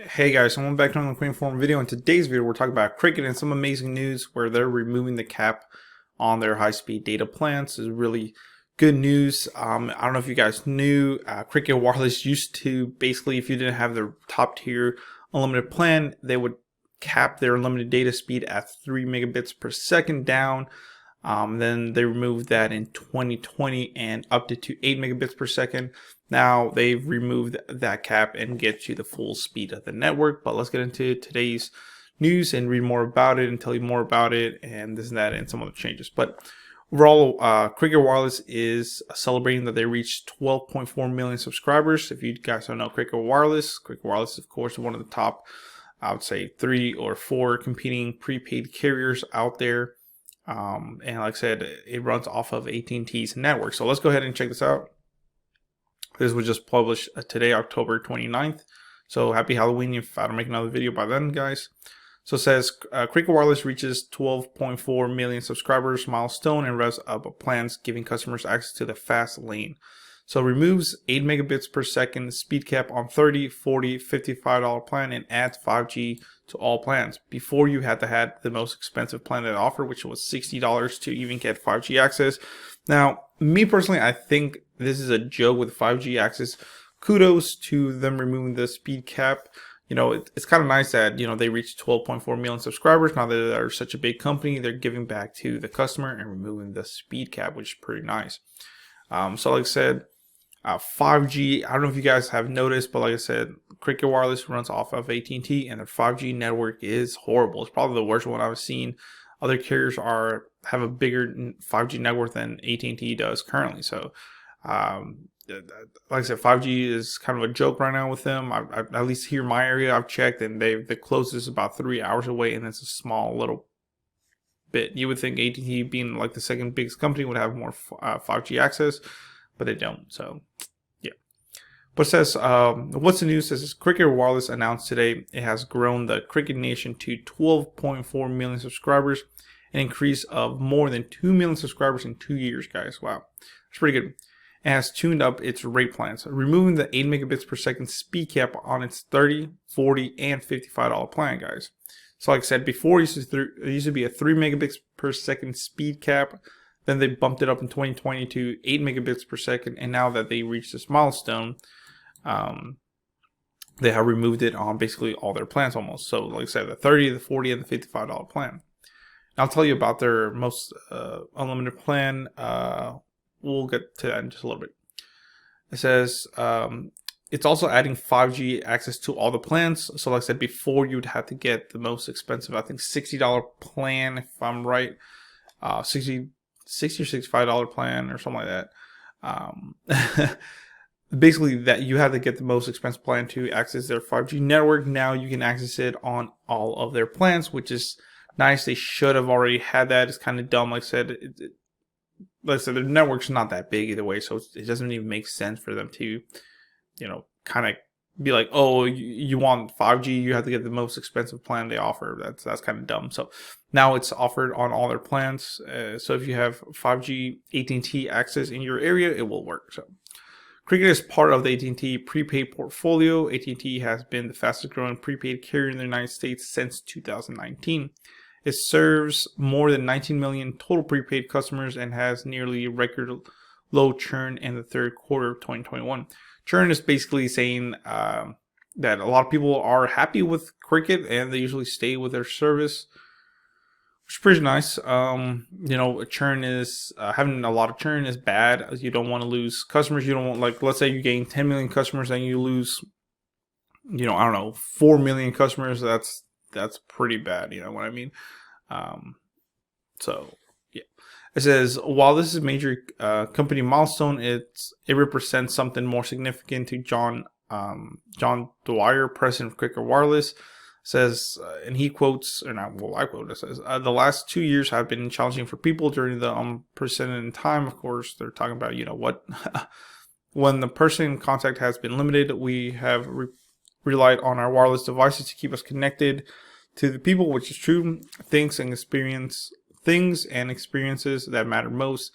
Hey guys, so welcome back to another Queen Form video. In today's video, we're talking about Cricket and some amazing news where they're removing the cap on their high-speed data plans. This is really good news. I don't know if you guys knew, Cricket Wireless used to basically, if you didn't have the top tier unlimited plan, they would cap their unlimited data speed at 3 megabits per second down. Then they removed that in 2020 and upped it to 8 megabits per second. Now they've removed that cap and get you the full speed of the network. But let's get into today's news and read more about it and tell you more about it and this and that and some other changes. But overall, Cricket Wireless is celebrating that they reached 12.4 million subscribers. If you guys don't know Cricket Wireless is of course one of the top, I would say 3 or 4 competing prepaid carriers out there. And like I said, it runs off of AT&T's network. So let's go ahead and check this out. This was just published today, October 29th. So happy Halloween if I don't make another video by then, guys. So it says, Cricket Wireless reaches 12.4 million subscribers milestone and revs up plans giving customers access to the fast lane. So removes 8 megabits per second speed cap on $30, $40, $55 plan and adds 5G to all plans. Before you had to have the most expensive plan that offered, which was $60 to even get 5G access. Now, me personally, I think this is a joke with 5G access. Kudos to them removing the speed cap. You know, it's kind of nice that, you know, they reached 12.4 million subscribers. Now that they're such a big company, they're giving back to the customer and removing the speed cap, which is pretty nice. So like I said, 5G, I don't know if you guys have noticed, but like I said, Cricket Wireless runs off of AT&T and their 5G network is horrible. It's probably the worst one I've seen. Other carriers have a bigger 5G network than AT&T does currently. So, like I said, 5G is kind of a joke right now with them. I at least here in my area, I've checked, and the closest is about 3 hours away, and it's a small little bit. You would think AT&T, being like the second biggest company, would have more 5G access, but they don't. So, yeah. But it says, what's the news? It says Cricket Wireless announced today it has grown the Cricket Nation to 12.4 million subscribers, an increase of more than 2 million subscribers in 2 years, guys. Wow, that's pretty good. It has tuned up its rate plans, removing the 8 megabits per second speed cap on its $30, $40, and $55 plan, guys. So like I said before, it used to be a 3 megabits per second speed cap. Then they bumped it up in 2020 to 8 megabits per second. And now that they reached this milestone, they have removed it on basically all their plans almost. So like I said, the 30, the 40, and the $55 plan. I'll tell you about their most unlimited plan. We'll get to that in just a little bit. It says it's also adding 5G access to all the plans. So like I said before, you'd have to get the most expensive, I think $60 plan, if I'm right. $60 or $65 plan or something like that. Basically, that you have to get the most expensive plan to access their 5G network. Now you can access it on all of their plans, which is nice. They should have already had that. It's kind of dumb. Like I said, their network's not that big either way, so it doesn't even make sense for them to, you know, kind of be like, oh, you want 5G, you have to get the most expensive plan they offer. That's kind of dumb. So now it's offered on all their plans. So if you have 5G AT&T access in your area, it will work. So Cricket is part of the AT&T prepaid portfolio. AT&T has been the fastest growing prepaid carrier in the United States since 2019. It serves more than 19 million total prepaid customers and has nearly record low churn in the third quarter of 2021. Churn is basically saying that a lot of people are happy with Cricket and they usually stay with their service, which is pretty nice. You know, churn is having a lot of churn is bad. You don't want to lose customers. You don't want, like, let's say you gain 10 million customers and you lose, you know, I don't know, 4 million customers. That's pretty bad. You know what I mean? So yeah, it says while this is a major company milestone, it represents something more significant to John Dwyer, president of Cricket Wireless. Says, and he quotes, or not, well, I quote, it says, the last 2 years have been challenging for people during the unprecedented time. Of course, they're talking about, you know, what, when the person contact has been limited, we have relied on our wireless devices to keep us connected to the people, which is true. Things and experiences that matter most.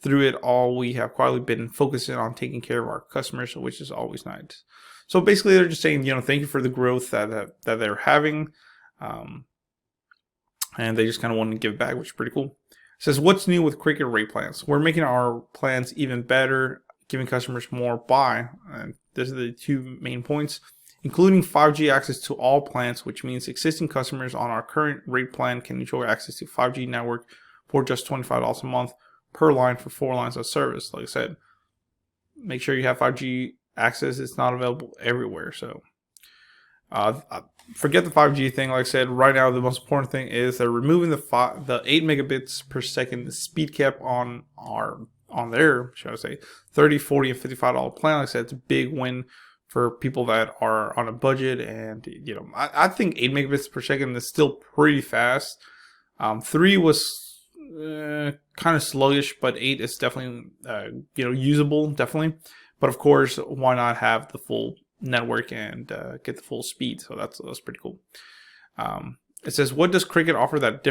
Through it all, we have quietly been focusing on taking care of our customers, which is always nice. So basically, they're just saying, thank you for the growth that they're having, and they just kind of want to give back, which is pretty cool. It says, what's new with Cricket rate plans? We're making our plans even better, giving customers more buy. And these are the two main points, including 5G access to all plans, which means existing customers on our current rate plan can enjoy access to 5G network for just $25 a month per line for 4 lines of service. Like I said, make sure you have 5G access. It's not available everywhere. So forget the 5G thing. Like I said, right now the most important thing is they're removing the 8 megabits per second speed cap on their, should I say, $30, $40, and $55 plan. Like I said, it's a big win for people that are on a budget. And I think 8 megabits per second is still pretty fast. 3 was kind of sluggish, but 8 is definitely usable, definitely. But of course, why not have the full network and get the full speed? So that's pretty cool. It says, what does Cricket offer that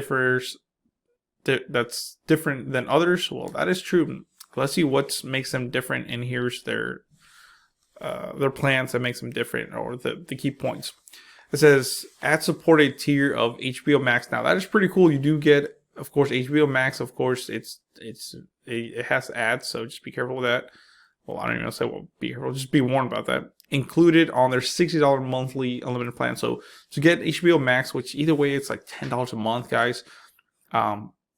that's different than others? Well, that is true. Let's see what makes them different, and here's their plans that makes them different, or the key points. It says, add supported tier of HBO Max. Now that is pretty cool. You do get, of course, HBO Max. Of course, it has ads, so just be careful with that. Well, I don't even know say well, be careful. Just be warned about that. Included on their $60 monthly unlimited plan. So to get HBO Max, which either way it's like $10 a month, guys,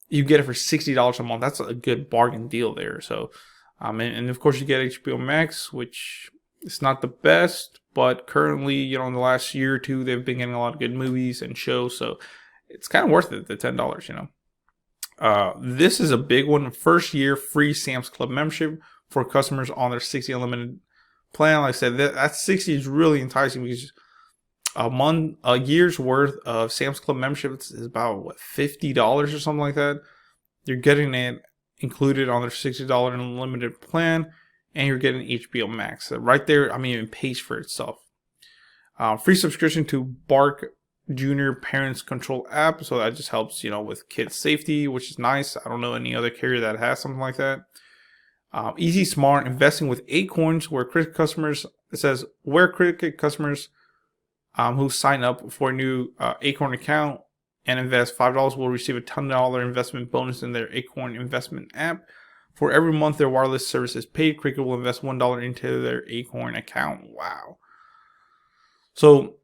you get it for $60 a month. That's a good bargain deal there. So, and of course you get HBO Max, which is not the best, but currently, in the last year or two, they've been getting a lot of good movies and shows. So it's kind of worth it, the $10, This is a big one. First year free Sam's Club membership for customers on their 60 unlimited plan. Like I said, that 60 is really enticing because a year's worth of Sam's Club membership is about $50 or something like that. You're getting it included on their $60 unlimited plan, and you're getting HBO Max. So right there, it pays for itself. Free subscription to Bark Junior Parents Control app, so that just helps with kids safety, which is nice. I don't know any other carrier that has something like that. Easy Smart investing with Acorns, where Cricket customers, it says, where Cricket customers who sign up for a new Acorn account and invest $5 will receive a $10 investment bonus in their Acorn investment app. For every month their wireless service is paid, Cricket will invest $1 into their Acorn account. Wow. So,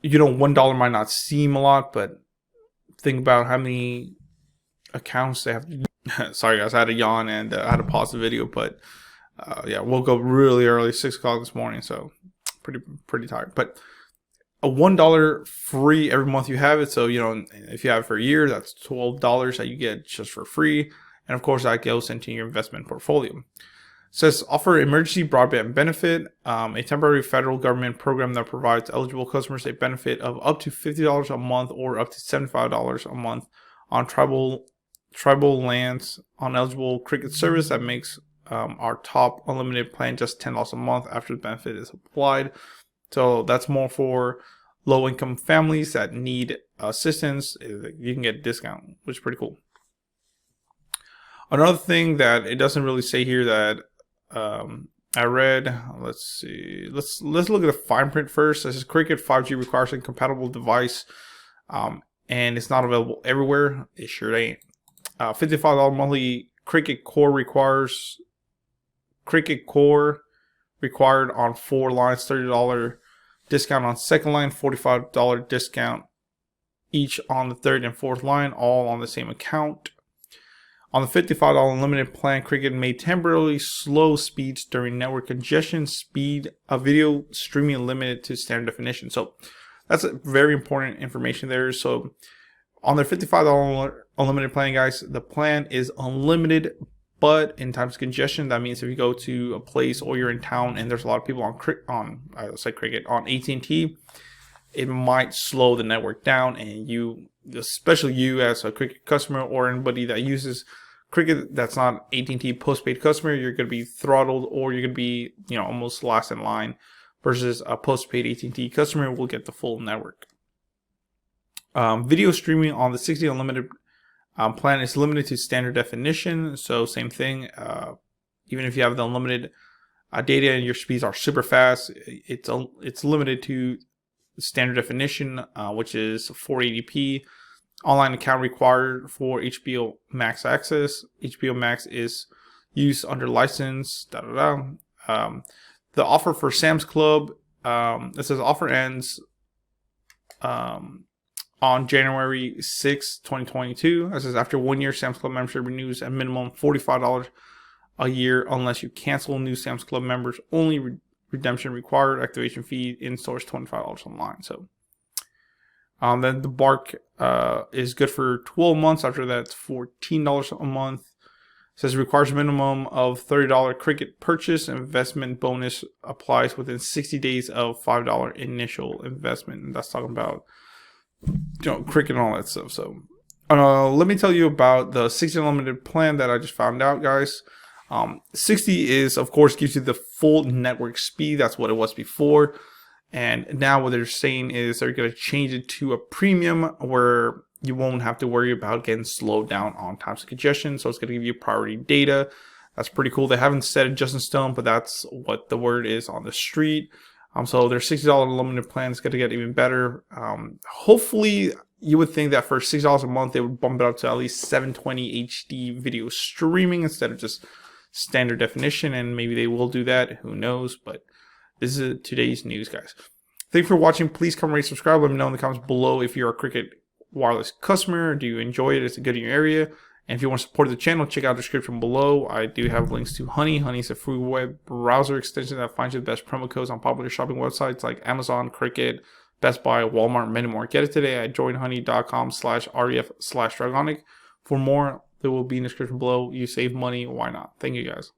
$1 might not seem a lot, but think about how many accounts they have to do. Sorry guys, I had a yawn and I had to pause the video, but yeah, woke up really early, 6 o'clock this morning, so pretty tired. But a $1 free every month you have it, so if you have it for a year, that's $12 that you get just for free, and of course that goes into your investment portfolio. It says, offer emergency broadband benefit, a temporary federal government program that provides eligible customers a benefit of up to $50 a month or up to $75 a month on tribal lands on eligible Cricket service. That makes our top unlimited plan just $10 a month after the benefit is applied. So that's more for low-income families that need assistance. You can get a discount, which is pretty cool. Another thing that it doesn't really say here that I read, let's see, let's look at the fine print first. This is Cricket 5G requires a compatible device, and it's not available everywhere. It sure ain't. $55 monthly Cricket Core required on 4 lines, $30 discount on second line, $45 discount each on the third and fourth line, all on the same account. On the $55 unlimited plan, Cricket may temporarily slow speeds during network congestion. Speed of video streaming limited to standard definition. So that's a very important information there. So on their $55 unlimited plan, guys, the plan is unlimited, but in times of congestion, that means if you go to a place or you're in town and there's a lot of people on AT&T, it might slow the network down, and you, especially you as a Cricket customer or anybody that uses Cricket that's not AT&T postpaid customer, you're going to be throttled, or you're going to be almost last in line, versus a postpaid AT&T customer will get the full network. Video streaming on the 60 unlimited plan is limited to standard definition. So same thing. Even if you have the unlimited data and your speeds are super fast. It's limited to standard definition, which is 480p. Online account required for HBO Max access. HBO Max is used under license. The offer for Sam's Club. It says offer ends on January 6, 2022. It says after 1 year, Sam's Club membership renews at minimum $45 a year unless you cancel. New Sam's Club members only. Redemption required. Activation fee in store is $25 online. So then the Bark is good for 12 months. After that, it's $14 a month. It says it requires a minimum of $30 Cricket purchase. Investment bonus applies within 60 days of $5 initial investment. And that's talking about, Cricket and all that stuff. So let me tell you about the 60 unlimited plan that I just found out, guys. 60 is, of course, gives you the full network speed. That's what it was before. And now what they're saying is they're going to change it to a premium where you won't have to worry about getting slowed down on times of congestion. So it's going to give you priority data. That's pretty cool. They haven't said it just in stone, but that's what the word is on the street. So their $60 unlimited plan is going to get even better. Hopefully, you would think that for $6 a month, they would bump it up to at least 720 HD video streaming instead of just standard definition. And maybe they will do that. Who knows? But this is today's news, guys. Thank you for watching. Please comment, rate, subscribe. Let me know in the comments below if you're a Cricket wireless customer. Do you enjoy it? Is it good in your area? And if you want to support the channel, check out the description below. I do have links to Honey. Honey is a free web browser extension that finds you the best promo codes on popular shopping websites like Amazon, Cricket, Best Buy, Walmart, and many more. Get it today at joinhoney.com/ref/dragonic. For more, there will be in the description below. You save money. Why not? Thank you, guys.